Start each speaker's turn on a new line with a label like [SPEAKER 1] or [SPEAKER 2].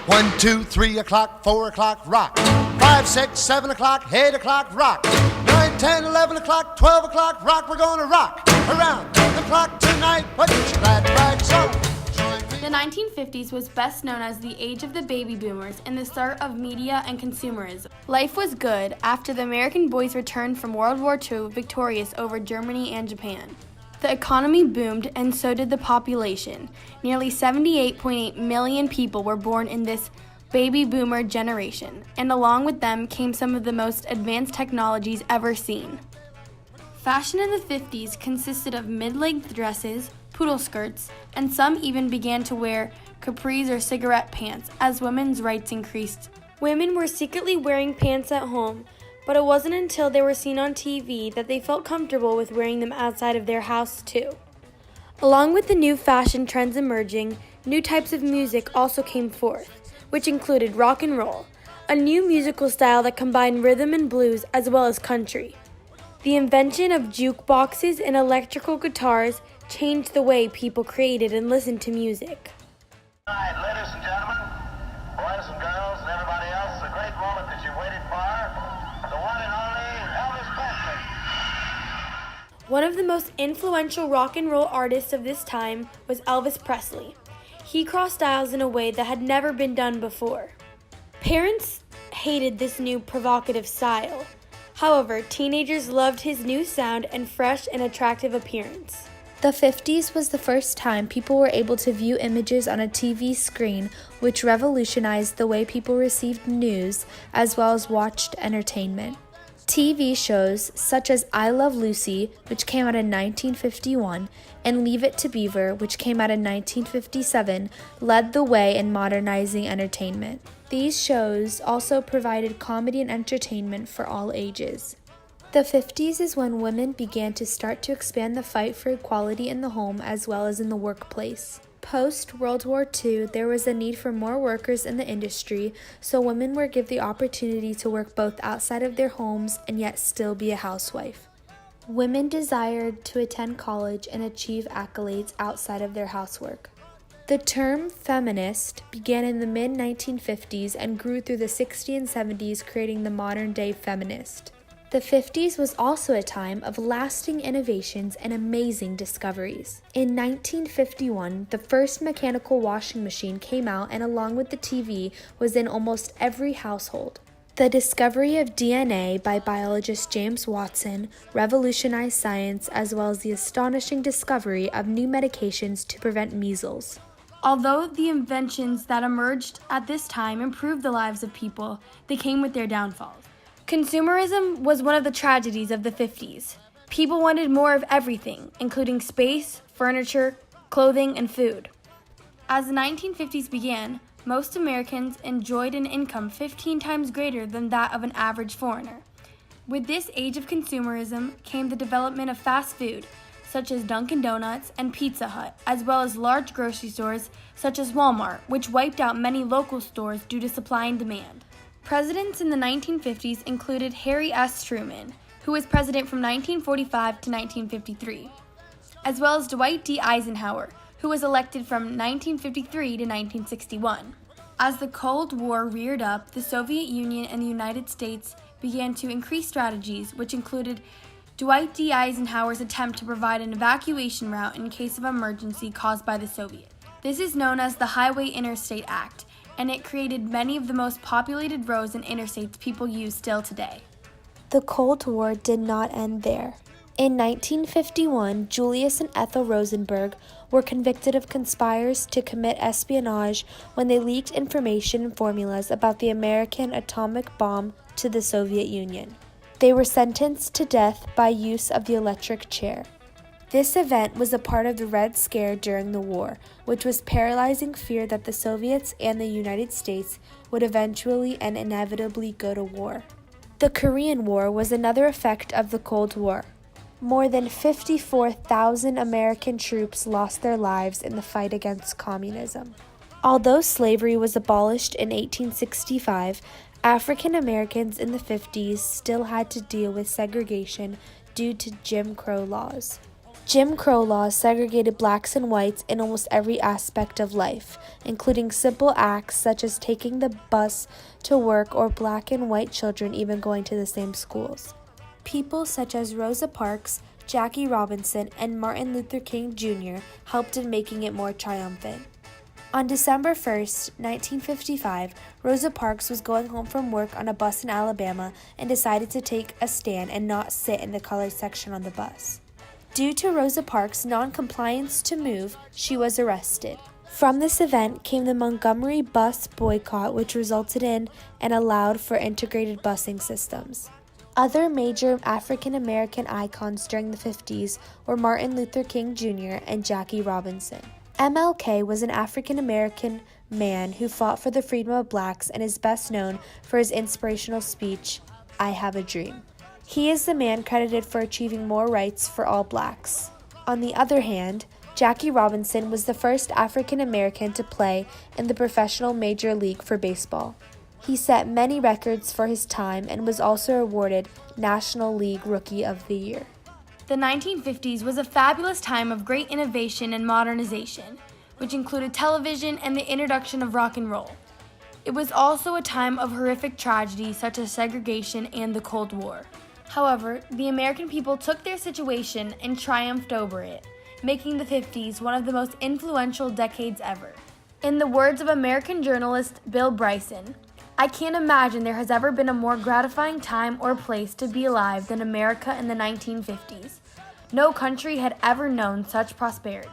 [SPEAKER 1] 1, 2, 3 o'clock, 4 o'clock, rock. 5, 6, 7 o'clock, 8 o'clock, rock. 9, 10, 11 o'clock, 12 o'clock, rock. We're gonna rock around the clock tonight. Put your glad rags on.
[SPEAKER 2] The 1950s was best known as the age of the baby boomers and the start of media and consumerism. Life was good after the American boys returned from World War II victorious over Germany and Japan. The economy boomed and so did the population. Nearly 78.8 million people were born in this baby boomer generation, and along with them came some of the most advanced technologies ever seen. Fashion in the 50s consisted of mid-length dresses, poodle skirts, and some even began to wear capris or cigarette pants as women's rights increased. Women were secretly wearing pants at home, but it wasn't until they were seen on TV that they felt comfortable with wearing them outside of their house too. Along with the new fashion trends emerging, new types of music also came forth, which included rock and roll, a new musical style that combined rhythm and blues as well as country. The invention of jukeboxes and electrical guitars changed the way people created and listened to music.
[SPEAKER 3] All right, ladies and gentlemen, boys and girls and everybody else, the great moment that you waited for, the one and only Elvis Presley.
[SPEAKER 2] One of the most influential rock and roll artists of this time was Elvis Presley. He crossed styles in a way that had never been done before. Parents hated this new provocative style. However, teenagers loved his new sound and fresh and attractive appearance.
[SPEAKER 4] The 50s was the first time people were able to view images on a TV screen, which revolutionized the way people received news as well as watched entertainment. TV shows such as I Love Lucy, which came out in 1951, and Leave It to Beaver, which came out in 1957, led the way in modernizing entertainment. These shows also provided comedy and entertainment for all ages. The 50s is when women began to start to expand the fight for equality in the home as well as in the workplace. Post-World War II, there was a need for more workers in the industry, so women were given the opportunity to work both outside of their homes and yet still be a housewife. Women desired to attend college and achieve accolades outside of their housework. The term feminist began in the mid-1950s and grew through the 60s and 70s, creating the modern-day feminist. The 50s was also a time of lasting innovations and amazing discoveries. In 1951, the first mechanical washing machine came out, and along with the TV, was in almost every household. The discovery of DNA by biologist James Watson revolutionized science, as well as the astonishing discovery of new medications to prevent measles.
[SPEAKER 2] Although the inventions that emerged at this time improved the lives of people, they came with their downfalls. Consumerism was one of the tragedies of the 50s. People wanted more of everything, including space, furniture, clothing, and food. As the 1950s began, most Americans enjoyed an income 15 times greater than that of an average foreigner. With this age of consumerism came the development of fast food, such as Dunkin' Donuts and Pizza Hut, as well as large grocery stores such as Walmart, which wiped out many local stores due to supply and demand. Presidents in the 1950s included Harry S. Truman, who was president from 1945 to 1953, as well as Dwight D. Eisenhower, who was elected from 1953 to 1961. As the Cold War reared up, the Soviet Union and the United States began to increase strategies, which included Dwight D. Eisenhower's attempt to provide an evacuation route in case of emergency caused by the Soviets. This is known as the Highway Interstate Act, and it created many of the most populated roads and interstates people use still today.
[SPEAKER 4] The Cold War did not end there. In 1951, Julius and Ethel Rosenberg were convicted of conspiring to commit espionage when they leaked information and formulas about the American atomic bomb to the Soviet Union. They were sentenced to death by use of the electric chair. This event was a part of the Red Scare during the war, which was paralyzing fear that the Soviets and the United States would eventually and inevitably go to war. The Korean War was another effect of the Cold War. More than 54,000 American troops lost their lives in the fight against communism. Although slavery was abolished in 1865, African Americans in the 50s still had to deal with segregation due to Jim Crow laws. Jim Crow laws segregated blacks and whites in almost every aspect of life, including simple acts such as taking the bus to work or black and white children even going to the same schools. People such as Rosa Parks, Jackie Robinson, and Martin Luther King Jr. helped in making it more triumphant. On December 1st, 1955, Rosa Parks was going home from work on a bus in Alabama and decided to take a stand and not sit in the colored section on the bus. Due to Rosa Parks' non-compliance to move, she was arrested. From this event came the Montgomery bus boycott, which resulted in and allowed for integrated busing systems. Other major African American icons during the 50s were Martin Luther King Jr. and Jackie Robinson. MLK was an African American man who fought for the freedom of blacks and is best known for his inspirational speech, "I Have a Dream." He is the man credited for achieving more rights for all blacks. On the other hand, Jackie Robinson was the first African American to play in the professional major league for baseball. He set many records for his time and was also awarded National League Rookie of the Year.
[SPEAKER 2] The 1950s was a fabulous time of great innovation and modernization, which included television and the introduction of rock and roll. It was also a time of horrific tragedy such as segregation and the Cold War. However, the American people took their situation and triumphed over it, making the 50s one of the most influential decades ever. In the words of American journalist Bill Bryson, "I can't imagine there has ever been a more gratifying time or place to be alive than America in the 1950s. No country had ever known such prosperity."